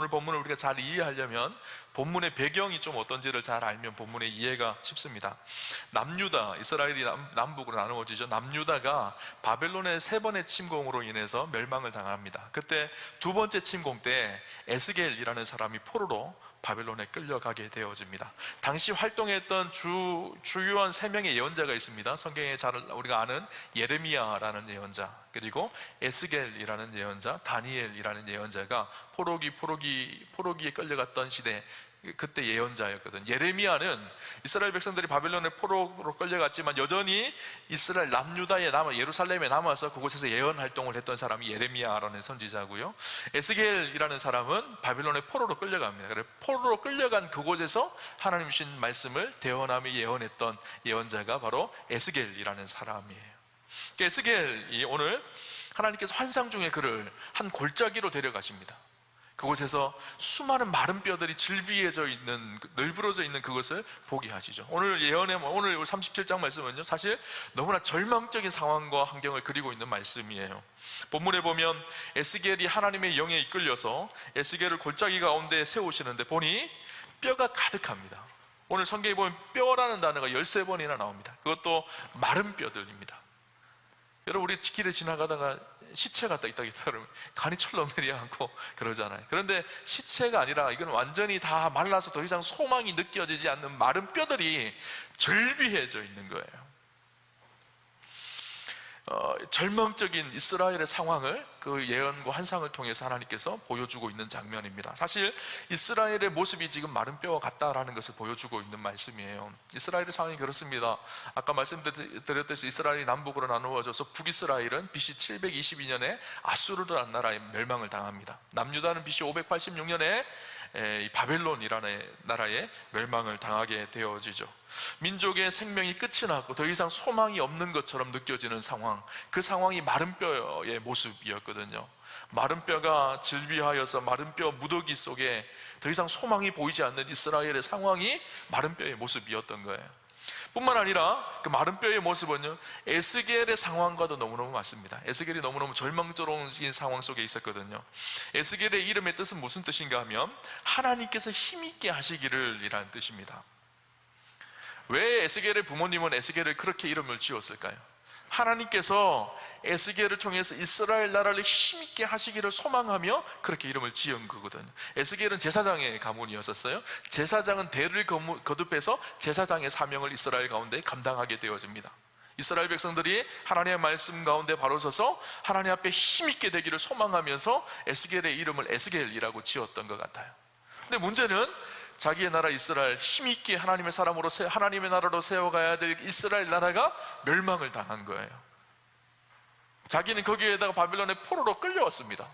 오늘 본문을 우리가 잘 이해하려면 본문의 배경이 좀 어떤지를 잘 알면 본문의 이해가 쉽습니다. 남유다, 이스라엘이 남북으로 나누어지죠. 남유다가 바벨론의 3번의 침공으로 인해서 멸망을 당합니다. 그때 두 번째 침공 때 에스겔이라는 사람이 포로로 바벨론에 끌려가게 되어집니다. 당시 활동했던 주요한 3명의 예언자가 있습니다. 성경에 잘 우리가 아는 예레미야라는 예언자, 그리고 에스겔이라는 예언자, 다니엘이라는 예언자가 포로기에 끌려갔던 시대, 그때 예언자였거든. 예레미야는 이스라엘 백성들이 바벨론의 포로로 끌려갔지만 여전히 이스라엘 남유다에 예루살렘에 남아서 그곳에서 예언 활동을 했던 사람이 예레미야라는 선지자고요. 에스겔이라는 사람은 바벨론의 포로로 끌려갑니다. 그래서 포로로 끌려간 그곳에서 하나님 주신 말씀을 대언하며 예언했던 예언자가 바로 에스겔이라는 사람이에요. 에스겔이 오늘 하나님께서 환상 중에 그를 한 골짜기로 데려가십니다. 그곳에서 수많은 마른 뼈들이 질비해져 있는, 널브러져 있는 그것을 보게 하시죠. 오늘 37장 말씀은요, 사실 너무나 절망적인 상황과 환경을 그리고 있는 말씀이에요. 본문에 보면 에스겔이 하나님의 영에 이끌려서 에스겔을 골짜기 가운데 세우시는데 보니 뼈가 가득합니다. 오늘 성경에 보면 뼈라는 단어가 13번이나 나옵니다. 그것도 마른 뼈들입니다. 여러분, 우리 길에 지나가다가 시체가 딱 있다 그러면 간이 철렁 내려앉고 그러잖아요. 그런데 시체가 아니라 이건 완전히 다 말라서 더 이상 소망이 느껴지지 않는 마른 뼈들이 절비해져 있는 거예요. 절망적인 이스라엘의 상황을 그 예언과 환상을 통해서 하나님께서 보여주고 있는 장면입니다. 사실 이스라엘의 모습이 지금 마른 뼈와 같다라는 것을 보여주고 있는 말씀이에요. 이스라엘의 상황이 그렇습니다. 아까 말씀드렸듯이 이스라엘이 남북으로 나누어져서 북이스라엘은 BC 722년에 아수르라는 나라에 멸망을 당합니다. 남유다는 BC 586년에 바벨론이라는 나라에 멸망을 당하게 되어지죠. 민족의 생명이 끝이 났고 더 이상 소망이 없는 것처럼 느껴지는 상황, 그 상황이 마른 뼈의 모습이었거든요. 마른 뼈가 질비하여서 마른 뼈 무더기 속에 더 이상 소망이 보이지 않는 이스라엘의 상황이 마른 뼈의 모습이었던 거예요. 뿐만 아니라 그 마른 뼈의 모습은요, 에스겔의 상황과도 너무너무 맞습니다. 에스겔이 너무너무 절망스러운 상황 속에 있었거든요. 에스겔의 이름의 뜻은 무슨 뜻인가 하면 하나님께서 힘있게 하시기를 이라는 뜻입니다. 왜 에스겔의 부모님은 에스겔을 그렇게 이름을 지었을까요? 하나님께서 에스겔을 통해서 이스라엘 나라를 힘있게 하시기를 소망하며 그렇게 이름을 지은 거거든요. 에스겔은 제사장의 가문이었었어요. 제사장은 대를 거듭해서 제사장의 사명을 이스라엘 가운데 감당하게 되어집니다. 이스라엘 백성들이 하나님의 말씀 가운데 바로 서서 하나님 앞에 힘있게 되기를 소망하면서 에스겔의 이름을 에스겔이라고 지었던 것 같아요. 근데 문제는 자기의 나라 이스라엘, 힘있게 하나님의 사람으로 하나님의 나라로 세워가야 될 이스라엘 나라가 멸망을 당한 거예요. 자기는 거기에다가 바벨론의 포로로 끌려왔습니다.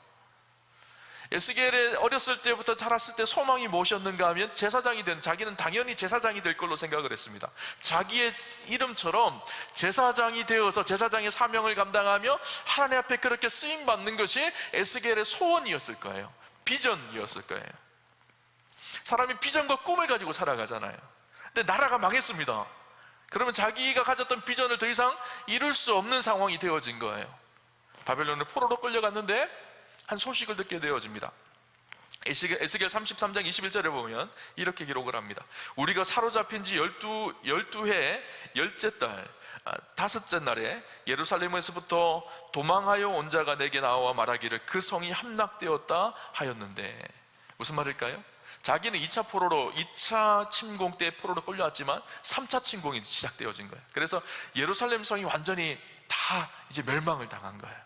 에스겔의 어렸을 때부터 자랐을 때 소망이 무엇이었는가 하면 자기는 당연히 제사장이 될 걸로 생각을 했습니다. 자기의 이름처럼 제사장이 되어서 제사장의 사명을 감당하며 하나님 앞에 그렇게 쓰임받는 것이 에스겔의 소원이었을 거예요. 비전이었을 거예요. 사람이 비전과 꿈을 가지고 살아가잖아요. 근데 나라가 망했습니다. 그러면 자기가 가졌던 비전을 더 이상 이룰 수 없는 상황이 되어진 거예요. 바벨론을 포로로 끌려갔는데 한 소식을 듣게 되어집니다. 에스겔 33장 21절에 보면 이렇게 기록을 합니다. 우리가 사로잡힌 지 12해 10째 달 5째 날에 예루살렘에서부터 도망하여 온 자가 내게 나와 말하기를 그 성이 함락되었다 하였는데, 무슨 말일까요? 자기는 2차 침공 때 포로로 끌려왔지만 3차 침공이 시작되어진 거예요. 그래서 예루살렘 성이 완전히 다 이제 멸망을 당한 거예요.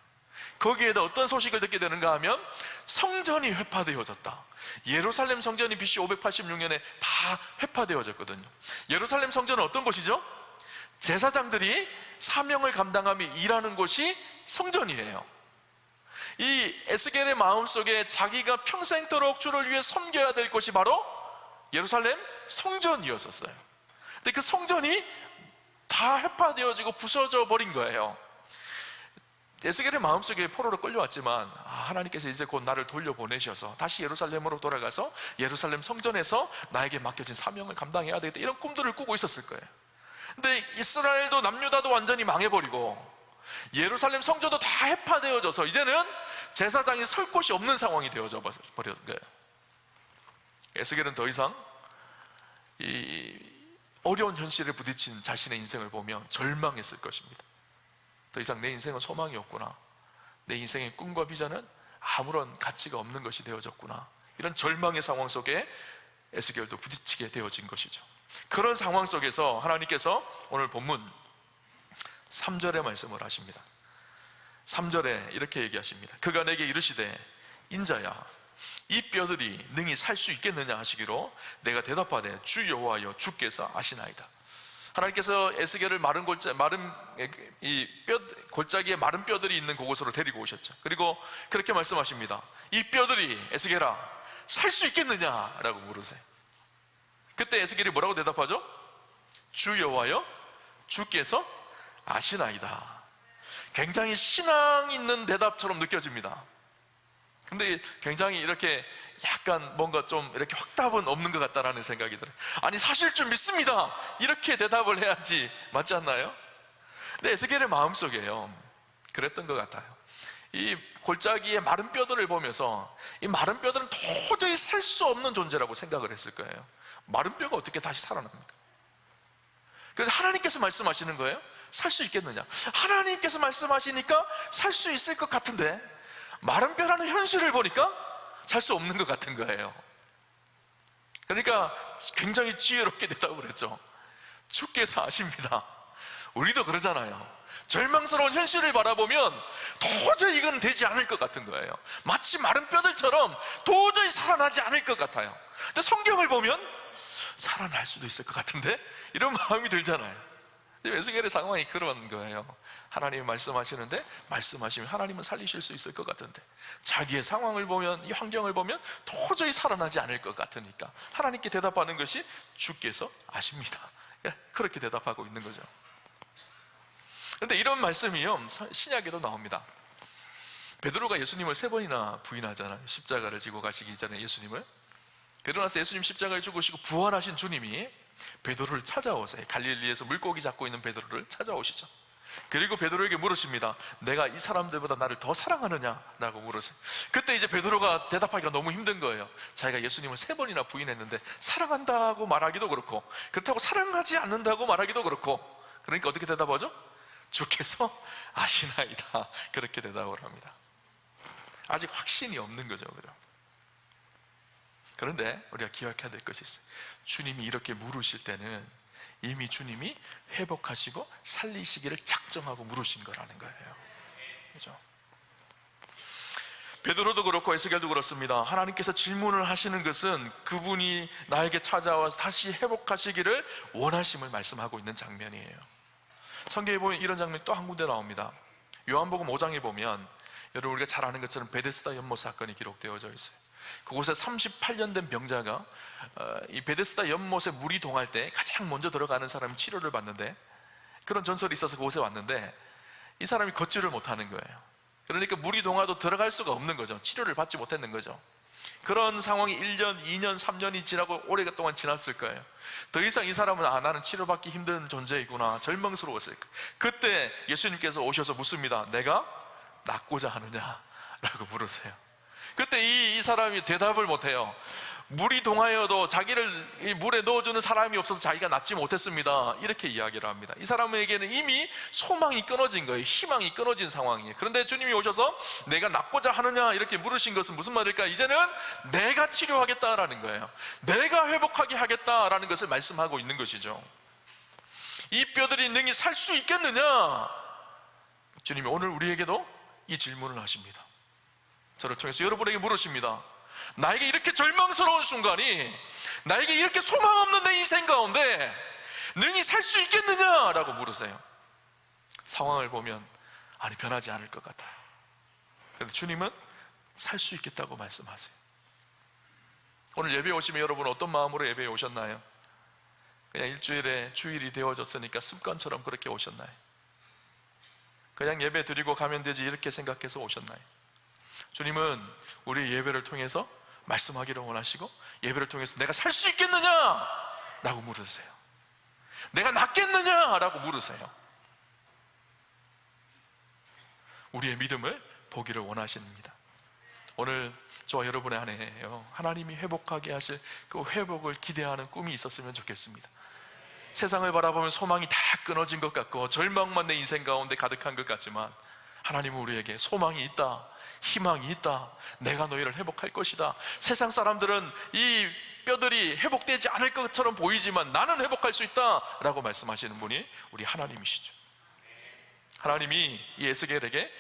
거기에다 어떤 소식을 듣게 되는가 하면 성전이 회파되어졌다. 예루살렘 성전이 BC 586년에 다 회파되어졌거든요. 예루살렘 성전은 어떤 곳이죠? 제사장들이 사명을 감당하며 일하는 곳이 성전이에요. 이 에스겔의 마음속에 자기가 평생토록 주를 위해 섬겨야 될 곳이 바로 예루살렘 성전이었었어요. 근데 그 성전이 다 회파되어지고 부서져 버린 거예요. 에스겔의 마음속에 포로로 끌려왔지만 하나님께서 이제 곧 나를 돌려보내셔서 다시 예루살렘으로 돌아가서 예루살렘 성전에서 나에게 맡겨진 사명을 감당해야 되겠다, 이런 꿈들을 꾸고 있었을 거예요. 근데 이스라엘도 남유다도 완전히 망해버리고 예루살렘 성전도 다 해파되어져서 이제는 제사장이 설 곳이 없는 상황이 되어져 버린 거예요. 에스겔은 더 이상 이 어려운 현실에 부딪힌 자신의 인생을 보며 절망했을 것입니다. 더 이상 내 인생은 소망이 없구나, 내 인생의 꿈과 비전은 아무런 가치가 없는 것이 되어졌구나, 이런 절망의 상황 속에 에스겔도 부딪히게 되어진 것이죠. 그런 상황 속에서 하나님께서 오늘 본문 3절의 말씀을 하십니다. 3절에 이렇게 얘기하십니다. 그가 내게 이르시되 인자야, 이 뼈들이 능히 살 수 있겠느냐 하시기로 내가 대답하되 주 여호와여 주께서 아시나이다. 하나님께서 에스겔을 골짜기에 마른 뼈들이 있는 그곳으로 데리고 오셨죠. 그리고 그렇게 말씀하십니다. 이 뼈들이 에스겔아 살 수 있겠느냐라고 물으세요. 그때 에스겔이 뭐라고 대답하죠? 주 여호와여 주께서 아시나이다. 굉장히 신앙 있는 대답처럼 느껴집니다. 근데 굉장히 이렇게 약간 뭔가 좀 이렇게 확답은 없는 것 같다라는 생각이 들어요. 아니 사실 좀 믿습니다, 이렇게 대답을 해야지 맞지 않나요? 근데 에스겔의 마음속에요, 그랬던 것 같아요. 이 골짜기의 마른 뼈들을 보면서 이 마른 뼈들은 도저히 살 수 없는 존재라고 생각을 했을 거예요. 마른 뼈가 어떻게 다시 살아납니까? 그런데 하나님께서 말씀하시는 거예요. 살 수 있겠느냐? 하나님께서 말씀하시니까 살 수 있을 것 같은데 마른 뼈라는 현실을 보니까 살 수 없는 것 같은 거예요. 그러니까 굉장히 지혜롭게 대답을 했죠. 주께서 아십니다. 우리도 그러잖아요. 절망스러운 현실을 바라보면 도저히 이건 되지 않을 것 같은 거예요. 마치 마른 뼈들처럼 도저히 살아나지 않을 것 같아요. 근데 성경을 보면 살아날 수도 있을 것 같은데 이런 마음이 들잖아요. 에스겔의 상황이 그런 거예요. 하나님이 말씀하시는데 말씀하시면 하나님은 살리실 수 있을 것 같은데 자기의 상황을 보면, 이 환경을 보면 도저히 살아나지 않을 것 같으니까 하나님께 대답하는 것이 주께서 아십니다. 그렇게 대답하고 있는 거죠. 그런데 이런 말씀이요 신약에도 나옵니다. 베드로가 예수님을 3번이나 부인하잖아요. 십자가를 지고 가시기 전에 예수님을. 그러고 나서 예수님 십자가에 죽으시고 부활하신 주님이 베드로를 찾아오세요. 갈릴리에서 물고기 잡고 있는 베드로를 찾아오시죠. 그리고 베드로에게 물으십니다. 내가 이 사람들보다 나를 더 사랑하느냐라고 물으세요. 그때 이제 베드로가 대답하기가 너무 힘든 거예요. 자기가 예수님을 3번이나 부인했는데 사랑한다고 말하기도 그렇고 그렇다고 사랑하지 않는다고 말하기도 그렇고, 그러니까 어떻게 대답하죠? 주께서 아시나이다, 그렇게 대답을 합니다. 아직 확신이 없는 거죠. 그런데 우리가 기억해야 될 것이 있어요. 주님이 이렇게 물으실 때는 이미 주님이 회복하시고 살리시기를 작정하고 물으신 거라는 거예요. 그렇죠? 베드로도 그렇고 에스겔도 그렇습니다. 하나님께서 질문을 하시는 것은 그분이 나에게 찾아와서 다시 회복하시기를 원하심을 말씀하고 있는 장면이에요. 성경에 보면 이런 장면이 또 한 군데 나옵니다. 요한복음 5장에 보면 여러분 우리가 잘 아는 것처럼 베데스다 연못 사건이 기록되어져 있어요. 그곳에 38년 된 병자가 이 베데스다 연못에 물이 동할 때 가장 먼저 들어가는 사람이 치료를 받는데, 그런 전설이 있어서 그곳에 왔는데 이 사람이 걷지를 못하는 거예요. 그러니까 물이 동하도 들어갈 수가 없는 거죠. 치료를 받지 못했는 거죠. 그런 상황이 1년, 2년, 3년이 지나고 오랫동안 지났을 거예요. 더 이상 이 사람은 나는 치료받기 힘든 존재이구나, 절망스러웠을 거예요. 그때 예수님께서 오셔서 묻습니다. 내가 낫고자 하느냐? 라고 물으세요. 그때 이 사람이 대답을 못해요. 물이 동하여도 자기를 이 물에 넣어주는 사람이 없어서 자기가 낫지 못했습니다, 이렇게 이야기를 합니다. 이 사람에게는 이미 소망이 끊어진 거예요. 희망이 끊어진 상황이에요. 그런데 주님이 오셔서 내가 낫고자 하느냐 이렇게 물으신 것은 무슨 말일까? 이제는 내가 치료하겠다라는 거예요. 내가 회복하게 하겠다라는 것을 말씀하고 있는 것이죠. 이 뼈들이 능히 살 수 있겠느냐? 주님이 오늘 우리에게도 이 질문을 하십니다. 저를 통해서 여러분에게 물으십니다. 나에게 이렇게 절망스러운 순간이, 나에게 이렇게 소망 없는 내 인생 가운데 능히 살 수 있겠느냐라고 물으세요. 상황을 보면 아니 변하지 않을 것 같아요. 그런데 주님은 살 수 있겠다고 말씀하세요. 오늘 예배에 오시면 여러분 어떤 마음으로 예배에 오셨나요? 그냥 일주일에 주일이 되어졌으니까 습관처럼 그렇게 오셨나요? 그냥 예배 드리고 가면 되지 이렇게 생각해서 오셨나요? 주님은 우리 예배를 통해서 말씀하기를 원하시고 예배를 통해서 내가 살 수 있겠느냐? 라고 물으세요. 내가 낫겠느냐? 라고 물으세요. 우리의 믿음을 보기를 원하십니다. 오늘 저와 여러분의 안에요, 하나님이 회복하게 하실 그 회복을 기대하는 꿈이 있었으면 좋겠습니다. 세상을 바라보면 소망이 다 끊어진 것 같고 절망만 내 인생 가운데 가득한 것 같지만, 하나님은 우리에게 소망이 있다, 희망이 있다, 내가 너희를 회복할 것이다. 세상 사람들은 이 뼈들이 회복되지 않을 것처럼 보이지만 나는 회복할 수 있다 라고 말씀하시는 분이 우리 하나님이시죠. 하나님이 이 에스겔에게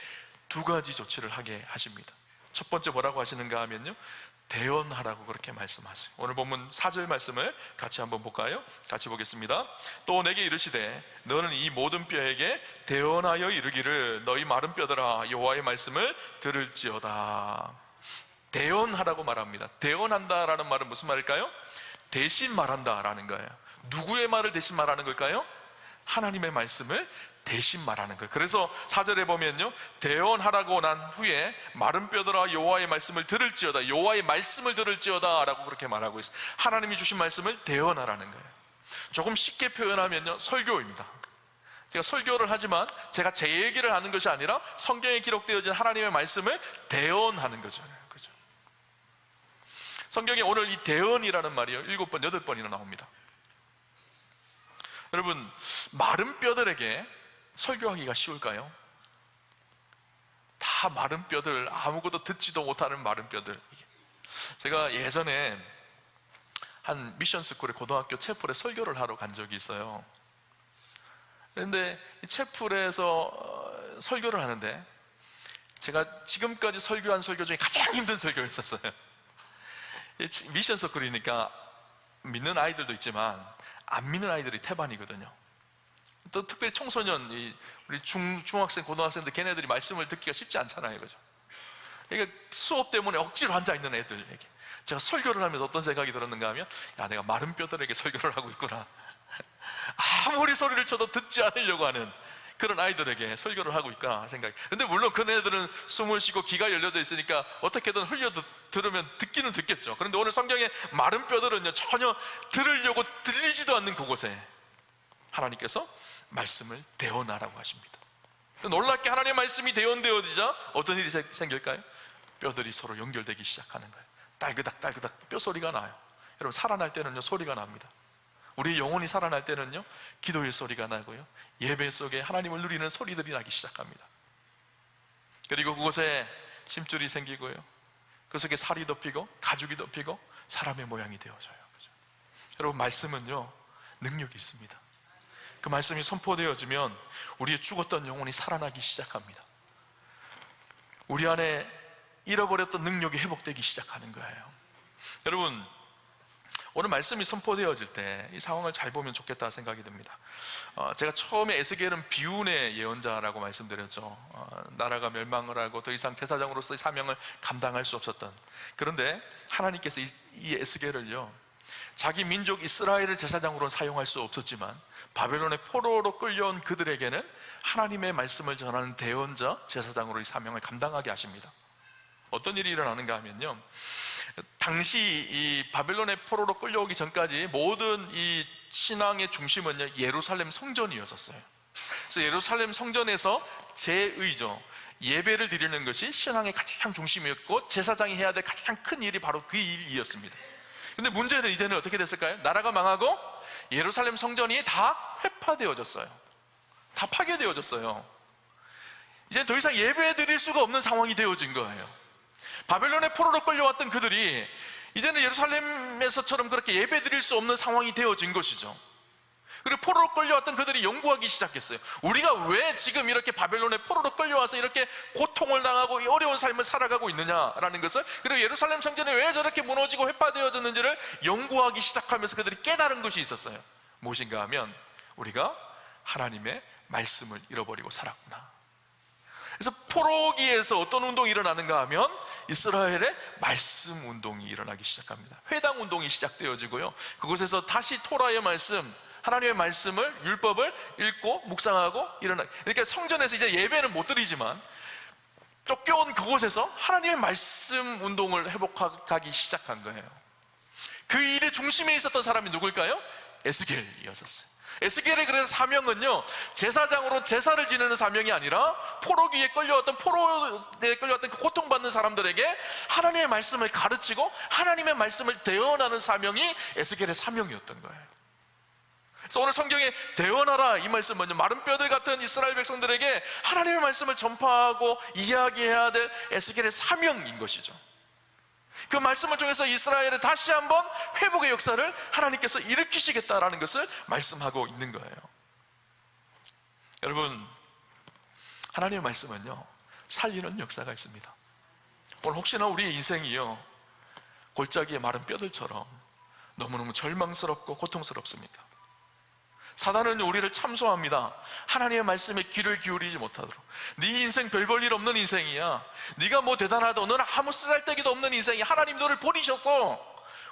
두 가지 조치를 하게 하십니다. 첫 번째 뭐라고 하시는가 하면요, 대언하라고 그렇게 말씀하세요. 오늘 본문 4절 말씀을 같이 한번 볼까요? 같이 보겠습니다. 또 내게 이르시되 너는 이 모든 뼈에게 대언하여 이르기를 너희 마른 뼈들아 여호와의 말씀을 들을지어다. 대언하라고 말합니다. 대언한다라는 말은 무슨 말일까요? 대신 말한다라는 거예요. 누구의 말을 대신 말하는 걸까요? 하나님의 말씀을 대신 말하는 거예요. 그래서 4절에 보면요, 대언하라고 난 후에 마른 뼈들아 여호와의 말씀을 들을지어다, 여호와의 말씀을 들을지어다 라고 그렇게 말하고 있어요. 하나님이 주신 말씀을 대언하라는 거예요. 조금 쉽게 표현하면요, 설교입니다. 제가 설교를 하지만 제가 제 얘기를 하는 것이 아니라 성경에 기록되어진 하나님의 말씀을 대언하는 거죠. 그죠? 성경에 오늘 이 대언이라는 말이요 7번, 8번이나 나옵니다. 여러분, 마른 뼈들에게 설교하기가 쉬울까요? 다 마른 뼈들, 아무것도 듣지도 못하는 마른 뼈들. 제가 예전에 한 미션스쿨의 고등학교 채플에 설교를 하러 간 적이 있어요. 그런데 이 채플에서 설교를 하는데 제가 지금까지 설교한 설교 중에 가장 힘든 설교였었어요. 미션스쿨이니까 믿는 아이들도 있지만 안 믿는 아이들이 태반이거든요. 또 특별히 청소년, 우리 중학생, 고등학생들 걔네들이 말씀을 듣기가 쉽지 않잖아요, 그죠? 그러니까 수업 때문에 억지로 앉아있는 애들에게 제가 설교를 하면서 어떤 생각이 들었는가 하면, 야, 내가 마른 뼈들에게 설교를 하고 있구나. 아무리 소리를 쳐도 듣지 않으려고 하는 그런 아이들에게 설교를 하고 있구나 생각이. 근데 물론 그 애들은 숨을 쉬고 귀가 열려져 있으니까 어떻게든 들으면 듣기는 듣겠죠. 그런데 오늘 성경의 마른 뼈들은요, 전혀 들으려고 들리지도 않는 그곳에 하나님께서 말씀을 대언하라고 하십니다. 놀랍게 하나님의 말씀이 대언되어지자 어떤 일이 생길까요? 뼈들이 서로 연결되기 시작하는 거예요. 딸그닥 딸그닥 뼈소리가 나요. 여러분, 살아날 때는요 소리가 납니다. 우리 영혼이 살아날 때는요 기도의 소리가 나고요, 예배 속에 하나님을 누리는 소리들이 나기 시작합니다. 그리고 그곳에 심줄이 생기고요, 그 속에 살이 덮이고 가죽이 덮이고 사람의 모양이 되어져요. 그죠? 여러분, 말씀은요 능력이 있습니다. 그 말씀이 선포되어지면 우리의 죽었던 영혼이 살아나기 시작합니다. 우리 안에 잃어버렸던 능력이 회복되기 시작하는 거예요. 여러분, 오늘 말씀이 선포되어질 때 이 상황을 잘 보면 좋겠다 생각이 듭니다. 제가 처음에 에스겔은 비운의 예언자라고 말씀드렸죠. 나라가 멸망을 하고 더 이상 제사장으로서의 사명을 감당할 수 없었던, 그런데 하나님께서 이 에스겔을요 자기 민족 이스라엘을 제사장으로 사용할 수 없었지만 바벨론의 포로로 끌려온 그들에게는 하나님의 말씀을 전하는 대언자, 제사장으로 이 사명을 감당하게 하십니다. 어떤 일이 일어나는가 하면요, 당시 이 바벨론의 포로로 끌려오기 전까지 모든 이 신앙의 중심은요 예루살렘 성전이었었어요. 그래서 예루살렘 성전에서 제의죠, 예배를 드리는 것이 신앙의 가장 중심이었고 제사장이 해야 될 가장 큰 일이 바로 그 일이었습니다. 근데 문제는 이제는 어떻게 됐을까요? 나라가 망하고 예루살렘 성전이 다 회파되어졌어요. 다 파괴되어졌어요. 이제 더 이상 예배 드릴 수가 없는 상황이 되어진 거예요. 바벨론의 포로로 끌려왔던 그들이 이제는 예루살렘에서처럼 그렇게 예배 드릴 수 없는 상황이 되어진 것이죠. 그리고 포로로 끌려왔던 그들이 연구하기 시작했어요. 우리가 왜 지금 이렇게 바벨론의 포로로 끌려와서 이렇게 고통을 당하고 어려운 삶을 살아가고 있느냐라는 것을, 그리고 예루살렘 성전이 왜 저렇게 무너지고 회파되어졌는지를 연구하기 시작하면서 그들이 깨달은 것이 있었어요. 무엇인가 하면 우리가 하나님의 말씀을 잃어버리고 살았구나. 그래서 포로기에서 어떤 운동이 일어나는가 하면 이스라엘의 말씀 운동이 일어나기 시작합니다. 회당 운동이 시작되어지고요, 그곳에서 다시 토라의 말씀, 하나님의 말씀을, 율법을 읽고 묵상하고 그러니까 성전에서 이제 예배는 못 드리지만 쫓겨온 그곳에서 하나님의 말씀 운동을 회복하기 시작한 거예요. 그 일의 중심에 있었던 사람이 누굴까요? 에스겔이었어요. 에스겔의 그래서 사명은요, 제사장으로 제사를 지내는 사명이 아니라 포로기에 끌려왔던 그 고통받는 사람들에게 하나님의 말씀을 가르치고 하나님의 말씀을 대언하는 사명이 에스겔의 사명이었던 거예요. 그래서 오늘 성경에 대언하라 이 말씀은요, 마른 뼈들 같은 이스라엘 백성들에게 하나님의 말씀을 전파하고 이야기해야 될 에스겔의 사명인 것이죠. 그 말씀을 통해서 이스라엘에 다시 한번 회복의 역사를 하나님께서 일으키시겠다라는 것을 말씀하고 있는 거예요. 여러분, 하나님의 말씀은요, 살리는 역사가 있습니다. 오늘 혹시나 우리의 인생이요, 골짜기의 마른 뼈들처럼 너무너무 절망스럽고 고통스럽습니까? 사단은 우리를 참소합니다. 하나님의 말씀에 귀를 기울이지 못하도록. 네 인생 별 볼 일 없는 인생이야. 네가 뭐 대단하다. 너는 아무 쓰잘데기도 없는 인생이야. 하나님 너를 버리셨어.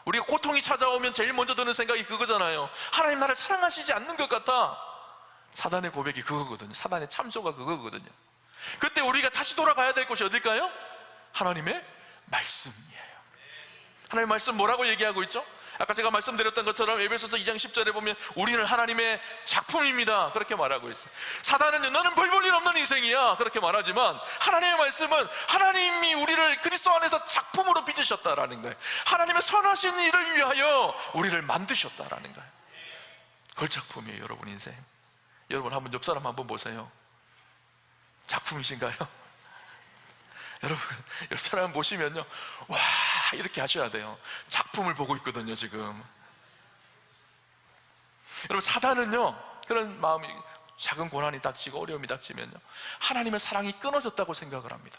우리가 고통이 찾아오면 제일 먼저 드는 생각이 그거잖아요. 하나님 나를 사랑하시지 않는 것 같아. 사단의 고백이 그거거든요. 사단의 참소가 그거거든요. 그때 우리가 다시 돌아가야 될 곳이 어딜까요? 하나님의 말씀이에요. 하나님의 말씀 뭐라고 얘기하고 있죠? 아까 제가 말씀드렸던 것처럼 에베소서 2장 10절에 보면 우리는 하나님의 작품입니다, 그렇게 말하고 있어요. 사단은요, 너는 별 볼 일 없는 인생이야, 그렇게 말하지만 하나님의 말씀은 하나님이 우리를 그리스도 안에서 작품으로 빚으셨다라는 거예요. 하나님의 선하신 일을 위하여 우리를 만드셨다라는 거예요. 그걸 작품이에요. 여러분 인생, 여러분 한번 옆 사람 한번 보세요. 작품이신가요? 여러분 옆 사람 보시면요, 와 이렇게 하셔야 돼요. 작품을 보고 있거든요 지금. 여러분, 사단은요, 그런 마음이, 작은 고난이 닥치고 어려움이 닥치면요, 하나님의 사랑이 끊어졌다고 생각을 합니다.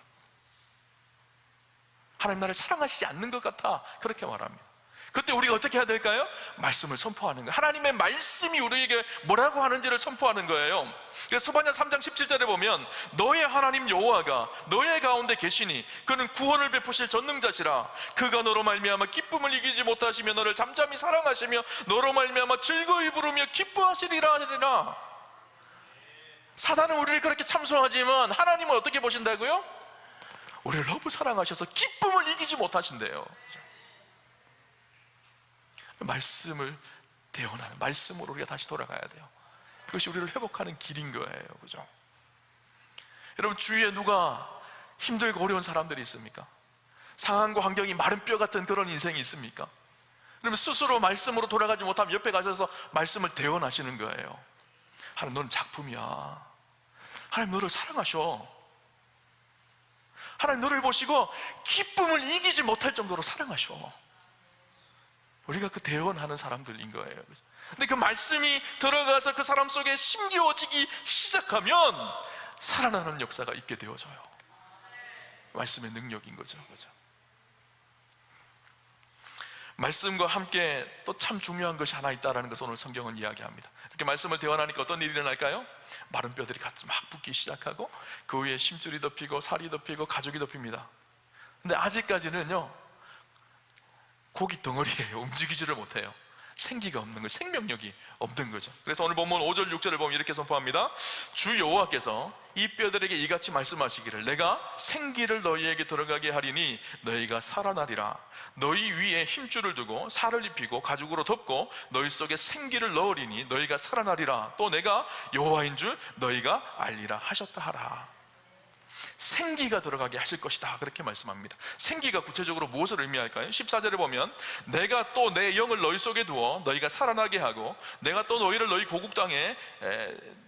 하나님 나를 사랑하시지 않는 것 같아, 그렇게 말합니다. 그때 우리가 어떻게 해야 될까요? 말씀을 선포하는 거예요. 하나님의 말씀이 우리에게 뭐라고 하는지를 선포하는 거예요. 그래서 스바냐 3장 17절에 보면 너의 하나님 여호와가 너의 가운데 계시니 그는 구원을 베푸실 전능자시라. 그가 너로 말미암아 기쁨을 이기지 못하시며 너를 잠잠히 사랑하시며 너로 말미암아 즐거이 부르며 기뻐하시리라 하리라. 사단은 우리를 그렇게 참소하지만 하나님은 어떻게 보신다고요? 우리를 너무 사랑하셔서 기쁨을 이기지 못하신대요. 말씀을 대언하는, 말씀으로 우리가 다시 돌아가야 돼요. 그것이 우리를 회복하는 길인 거예요. 그죠? 여러분, 주위에 누가 힘들고 어려운 사람들이 있습니까? 상황과 환경이 마른 뼈 같은 그런 인생이 있습니까? 그러면 스스로 말씀으로 돌아가지 못하면 옆에 가셔서 말씀을 대언하시는 거예요. 하나님 너는 작품이야. 하나님 너를 사랑하셔. 하나님 너를 보시고 기쁨을 이기지 못할 정도로 사랑하셔. 우리가 그 대언하는 사람들인 거예요. 근데 그 말씀이 들어가서 그 사람 속에 심겨지기 시작하면 살아나는 역사가 있게 되어져요. 말씀의 능력인 거죠. 그죠? 말씀과 함께 또 참 중요한 것이 하나 있다는 것을 오늘 성경은 이야기합니다. 이렇게 말씀을 대언하니까 어떤 일이 일어날까요? 마른 뼈들이 막 붙기 시작하고 그 위에 심줄이 덮이고 살이 덮이고 가죽이 덮입니다. 근데 아직까지는요, 고기 덩어리예요. 움직이지를 못해요. 생기가 없는 거예요. 생명력이 없는 거죠. 그래서 오늘 본문 5절 6절을 보면 이렇게 선포합니다. 주 여호와께서 이 뼈들에게 이같이 말씀하시기를 내가 생기를 너희에게 들어가게 하리니 너희가 살아나리라. 너희 위에 힘줄을 두고 살을 입히고 가죽으로 덮고 너희 속에 생기를 넣으리니 너희가 살아나리라. 또 내가 여호와인 줄 너희가 알리라 하셨다 하라. 생기가 들어가게 하실 것이다, 그렇게 말씀합니다. 생기가 구체적으로 무엇을 의미할까요? 14절에 보면 내가 또 내 영을 너희 속에 두어 너희가 살아나게 하고 내가 또 너희를 너희 고국 땅에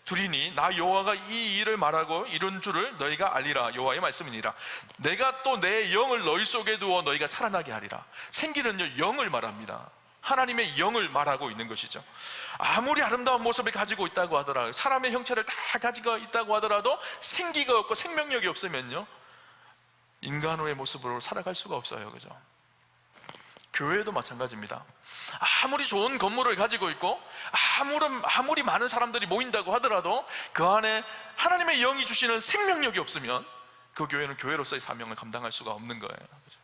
두리니 나 여호와가 이 일을 말하고 이룬 줄을 너희가 알리라. 여호와의 말씀이니라. 내가 또 내 영을 너희 속에 두어 너희가 살아나게 하리라. 생기는요, 영을 말합니다. 하나님의 영을 말하고 있는 것이죠. 아무리 아름다운 모습을 가지고 있다고 하더라도, 사람의 형체를 다 가지고 있다고 하더라도 생기가 없고 생명력이 없으면요, 인간의 모습으로 살아갈 수가 없어요. 그죠? 교회도 마찬가지입니다. 아무리 좋은 건물을 가지고 있고 아무리 많은 사람들이 모인다고 하더라도 그 안에 하나님의 영이 주시는 생명력이 없으면 그 교회는 교회로서의 사명을 감당할 수가 없는 거예요. 그죠?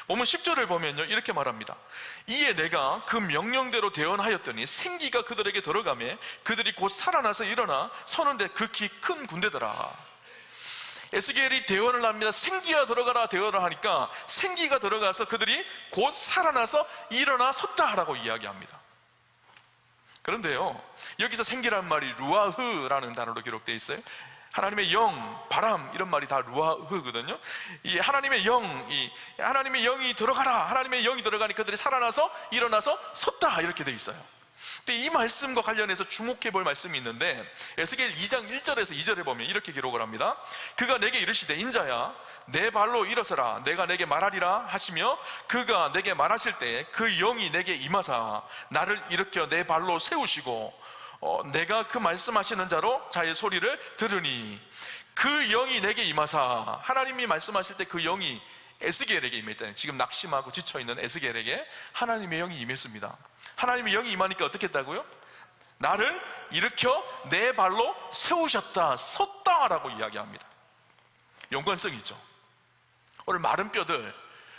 보면 10절을 보면요, 이렇게 말합니다. 이에 내가 그 명령대로 대언하였더니 생기가 그들에게 들어가매 그들이 곧 살아나서 일어나 서는데 극히 큰 군대더라. 에스겔이 대언을 합니다. 생기가 들어가라 대언을 하니까 생기가 들어가서 그들이 곧 살아나서 일어나 섰다 하라고 이야기합니다. 그런데요, 여기서 생기란 말이 루아흐라는 단어로 기록되어 있어요. 하나님의 영, 바람, 이런 말이 다 루아흐거든요. 이 하나님의 영이 들어가라. 하나님의 영이 들어가니 그들이 살아나서 일어나서 섰다, 이렇게 되어 있어요. 근데 이 말씀과 관련해서 주목해 볼 말씀이 있는데, 에스겔 2장 1절에서 2절에 보면 이렇게 기록을 합니다. 그가 내게 이르시되, 인자야, 내 발로 일어서라. 내가 내게 말하리라 하시며, 그가 내게 말하실 때 그 영이 내게 임하사 나를 일으켜 내 발로 세우시고, 내가 그 말씀하시는 자의 소리를 들으니, 그 영이 내게 임하사, 하나님이 말씀하실 때 그 영이 에스겔에게 임했다. 지금 낙심하고 지쳐있는 에스겔에게 하나님의 영이 임했습니다. 하나님의 영이 임하니까 어떻게 했다고요? 나를 일으켜 내 발로 세우셨다, 섰다라고 이야기합니다. 연관성이 있죠. 오늘 마른 뼈들,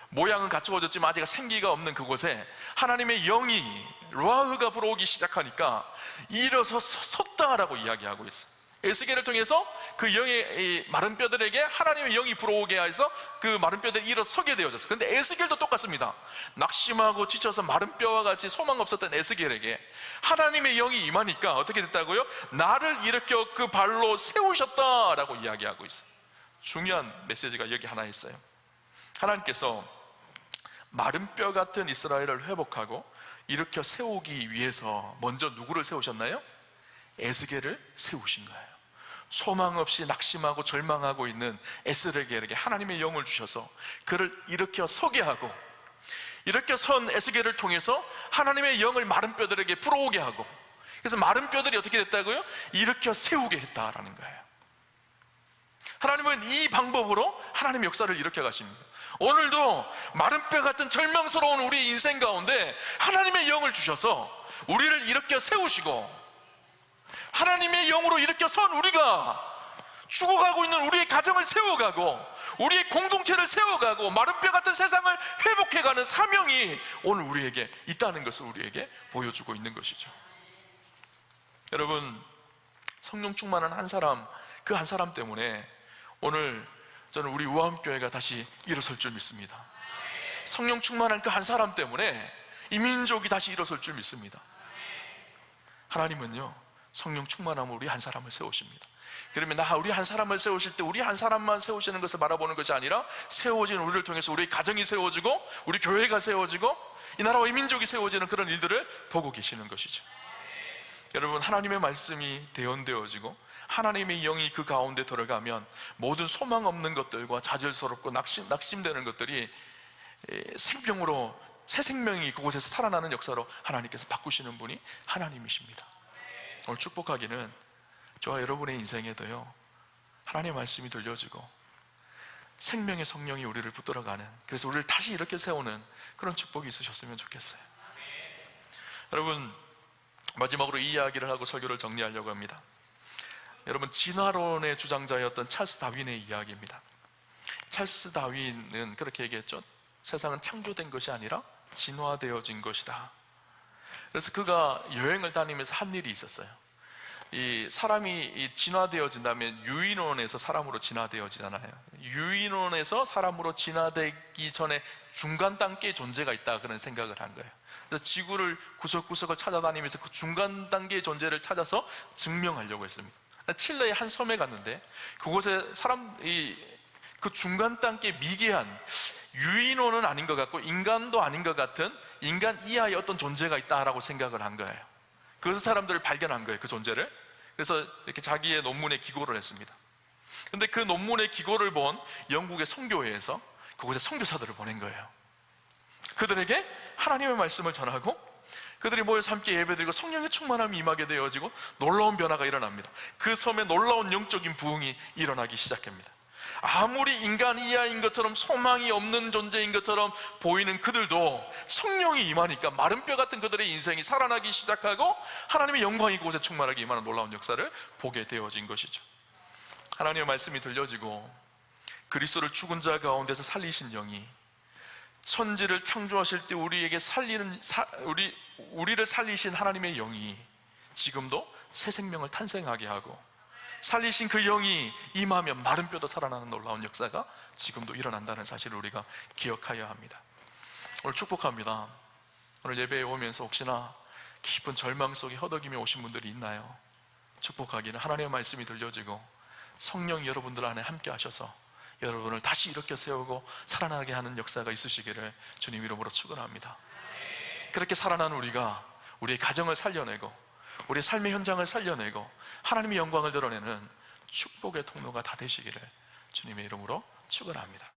모양은 갖추어졌지만 아직 생기가 없는 그곳에 하나님의 영이, 루아흐가 불어오기 시작하니까 일어서 섰다라고 이야기하고 있어요. 에스겔을 통해서 그 영의 마른 뼈들에게 하나님의 영이 불어오게 해서 그 마른 뼈들이 일어서게 되어졌어요. 그런데 에스겔도 똑같습니다. 낙심하고 지쳐서 마른 뼈와 같이 소망 없었던 에스겔에게 하나님의 영이 임하니까 어떻게 됐다고요? 나를 일으켜 그 발로 세우셨다라고 이야기하고 있어요. 중요한 메시지가 여기 하나 있어요. 하나님께서 마른 뼈 같은 이스라엘을 회복하고 일으켜 세우기 위해서 먼저 누구를 세우셨나요? 에스겔을 세우신 거예요. 소망 없이 낙심하고 절망하고 있는 에스겔에게 하나님의 영을 주셔서 그를 일으켜 서게 하고, 일으켜 선 에스겔을 통해서 하나님의 영을 마른 뼈들에게 불어오게 하고, 그래서 마른 뼈들이 어떻게 됐다고요? 일으켜 세우게 했다라는 거예요. 하나님은 이 방법으로 하나님의 역사를 일으켜 가십니다. 오늘도 마른 뼈 같은 절망스러운 우리 인생 가운데 하나님의 영을 주셔서 우리를 일으켜 세우시고, 하나님의 영으로 일으켜 선 우리가 죽어가고 있는 우리의 가정을 세워가고, 우리의 공동체를 세워가고, 마른 뼈 같은 세상을 회복해가는 사명이 오늘 우리에게 있다는 것을 우리에게 보여주고 있는 것이죠. 여러분, 성령 충만한 한 사람, 그 한 사람 때문에 오늘 저는 우리 우암교회가 다시 일어설 줄 믿습니다. 성령 충만한 그 한 사람 때문에 이 민족이 다시 일어설 줄 믿습니다. 하나님은요, 성령 충만함으로 우리 한 사람을 세우십니다. 그러면 우리 한 사람을 세우실 때 우리 한 사람만 세우시는 것을 바라보는 것이 아니라 세워진 우리를 통해서 우리 가정이 세워지고, 우리 교회가 세워지고, 이 나라와 이 민족이 세워지는 그런 일들을 보고 계시는 것이죠. 여러분, 하나님의 말씀이 대언되어지고 하나님의 영이 그 가운데 들어가면 모든 소망 없는 것들과 좌절스럽고 낙심되는 것들이 생명으로, 새 생명이 그곳에서 살아나는 역사로 하나님께서 바꾸시는 분이 하나님이십니다. 오늘 축복하기는 저와 여러분의 인생에도요, 하나님의 말씀이 들려지고 생명의 성령이 우리를 붙들어가는, 그래서 우리를 다시 이렇게 세우는 그런 축복이 있으셨으면 좋겠어요. 여러분, 마지막으로 이 이야기를 하고 설교를 정리하려고 합니다. 여러분, 진화론의 주장자였던 찰스 다윈의 이야기입니다. 찰스 다윈은 그렇게 얘기했죠. 세상은 창조된 것이 아니라 진화되어진 것이다. 그래서 그가 여행을 다니면서 한 일이 있었어요. 이 사람이 진화되어진다면 유인원에서 사람으로 진화되어지잖아요. 유인원에서 사람으로 진화되기 전에 중간 단계의 존재가 있다, 그런 생각을 한 거예요. 그래서 지구를 구석구석을 찾아다니면서 그 중간 단계의 존재를 찾아서 증명하려고 했습니다. 칠레의 한 섬에 갔는데 그곳에 그 중간 단계 미개한, 유인원은 아닌 것 같고 인간도 아닌 것 같은 인간 이하의 어떤 존재가 있다라고 생각을 한 거예요. 그 사람들을 발견한 거예요, 그 존재를. 그래서 이렇게 자기의 논문에 기고를 했습니다. 그런데 그 논문의 기고를 본 영국의 선교회에서 그곳에 선교사들을 보낸 거예요. 그들에게 하나님의 말씀을 전하고 그들이 모여서 함께 예배드리고 성령의 충만함이 임하게 되어지고 놀라운 변화가 일어납니다. 그 섬에 놀라운 영적인 부흥이 일어나기 시작합니다. 아무리 인간 이하인 것처럼 소망이 없는 존재인 것처럼 보이는 그들도 성령이 임하니까 마른 뼈 같은 그들의 인생이 살아나기 시작하고 하나님의 영광이 그곳에 충만하게 임하는 놀라운 역사를 보게 되어진 것이죠. 하나님의 말씀이 들려지고 그리스도를 죽은 자 가운데서 살리신 영이 천지를 창조하실 때 우리에게 우리를 살리신 하나님의 영이 지금도 새 생명을 탄생하게 하고 살리신 그 영이 임하면 마른 뼈도 살아나는 놀라운 역사가 지금도 일어난다는 사실을 우리가 기억해야 합니다. 오늘 축복합니다. 오늘 예배에 오면서 혹시나 깊은 절망 속에 허덕이며 오신 분들이 있나요? 축복하기는 하나님의 말씀이 들려지고 성령이 여러분들 안에 함께 하셔서 여러분을 다시 일으켜 세우고 살아나게 하는 역사가 있으시기를 주님 이름으로 축원합니다. 그렇게 살아난 우리가 우리의 가정을 살려내고 우리의 삶의 현장을 살려내고 하나님의 영광을 드러내는 축복의 통로가 다 되시기를 주님의 이름으로 축원합니다.